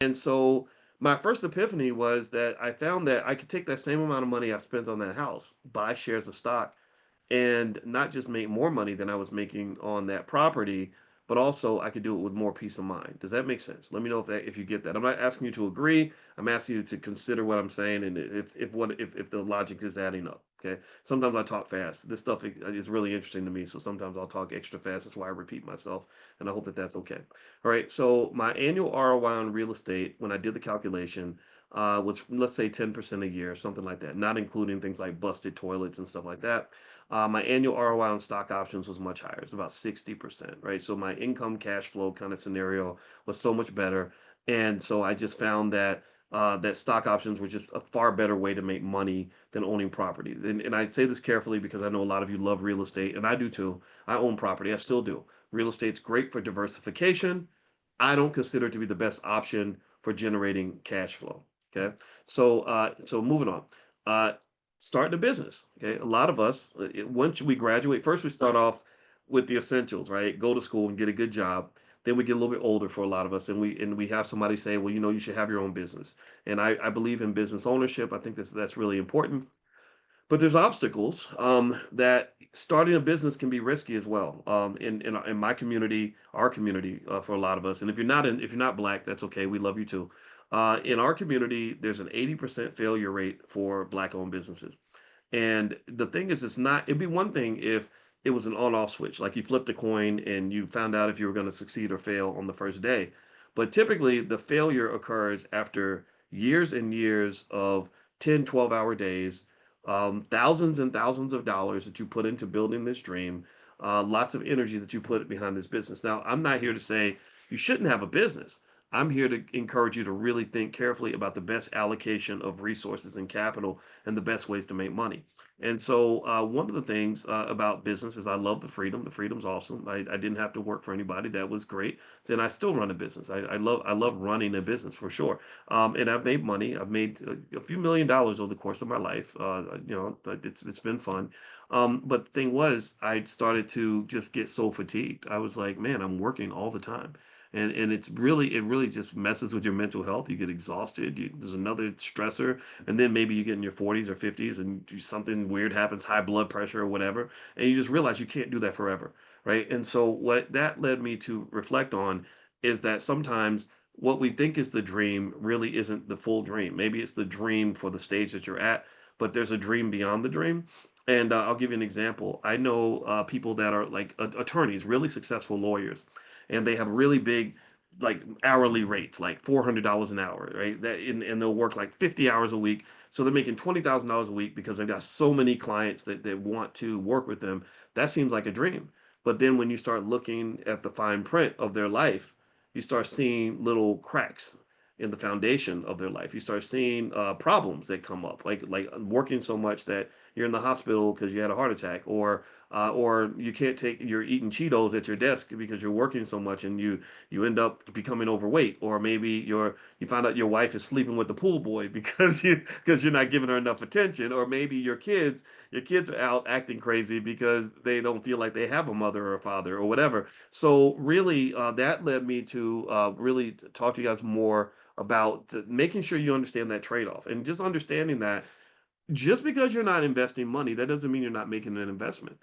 And so my first epiphany was that I found that I could take that same amount of money I spent on that house, buy shares of stock, and not just make more money than I was making on that property, but also I could do it with more peace of mind. Does that make sense? Let me know if you get that. I'm not asking you to agree. I'm asking you to consider what I'm saying and if the logic is adding up. Okay. Sometimes I talk fast. This stuff is really interesting to me, so sometimes I'll talk extra fast. That's why I repeat myself, and I hope that that's okay. All right. So my annual ROI on real estate, when I did the calculation, was, let's say, 10% a year, something like that, not including things like busted toilets and stuff like that. My annual ROI on stock options was much higher. It's about 60%, right? So my income cash flow kind of scenario was so much better. And so I just found that that stock options were just a far better way to make money than owning property. And I say this carefully because I know a lot of you love real estate, and I do too. I own property. I still do. Real estate's great for diversification. I don't consider it to be the best option for generating cash flow. Okay. So moving on. Uh, Starting a business. Okay. A lot of us, once we graduate, first we start off with the essentials, right? Go to school and get a good job. Then we get a little bit older for a lot of us, and we have somebody say, well, you should have your own business. And I believe in business ownership. I think that's really important. But there's obstacles that starting a business can be risky as well. In my community, our community, for a lot of us, and if you're not black, that's okay. We love you too. In our community, there's an 80% failure rate for black-owned businesses. And the thing is, it'd be one thing if it was an on-off switch, like you flipped a coin and you found out if you were going to succeed or fail on the first day. But typically, the failure occurs after years and years of 10, 12-hour days, thousands and thousands of dollars that you put into building this dream, lots of energy that you put behind this business. Now, I'm not here to say you shouldn't have a business. I'm here to encourage you to really think carefully about the best allocation of resources and capital and the best ways to make money. And so, one of the things about business is I love the freedom. The freedom's awesome. I didn't have to work for anybody. That was great. And I still run a business. I love running a business for sure. And I've made money. I've made a few $1 million over the course of my life. It's been fun. But the thing was, I started to just get so fatigued. I was like, man, I'm working all the time, and it really just messes with your mental health. You get exhausted. There's another stressor, and then maybe you get in your 40s or 50s and something weird happens, high blood pressure or whatever, and you just realize you can't do that forever, right? And so what that led me to reflect on is that sometimes what we think is the dream really isn't the full dream. Maybe it's the dream for the stage that you're at, but there's a dream beyond the dream. And I'll give you an example. I know people that are like attorneys, really successful lawyers, and they have really big like hourly rates, like $400 an hour, right? And they'll work like 50 hours a week. So they're making $20,000 a week because they've got so many clients that want to work with them. That seems like a dream. But then when you start looking at the fine print of their life, you start seeing little cracks in the foundation of their life. You start seeing problems that come up, like working so much that you're in the hospital because you had a heart attack, or you can't take you're eating Cheetos at your desk because you're working so much and you end up becoming overweight, or maybe you find out your wife is sleeping with the pool boy because you're not giving her enough attention, or maybe your kids are out acting crazy because they don't feel like they have a mother or a father or whatever. So really, that led me to really talk to you guys more about making sure you understand that trade-off, and just understanding that just because you're not investing money, that doesn't mean you're not making an investment.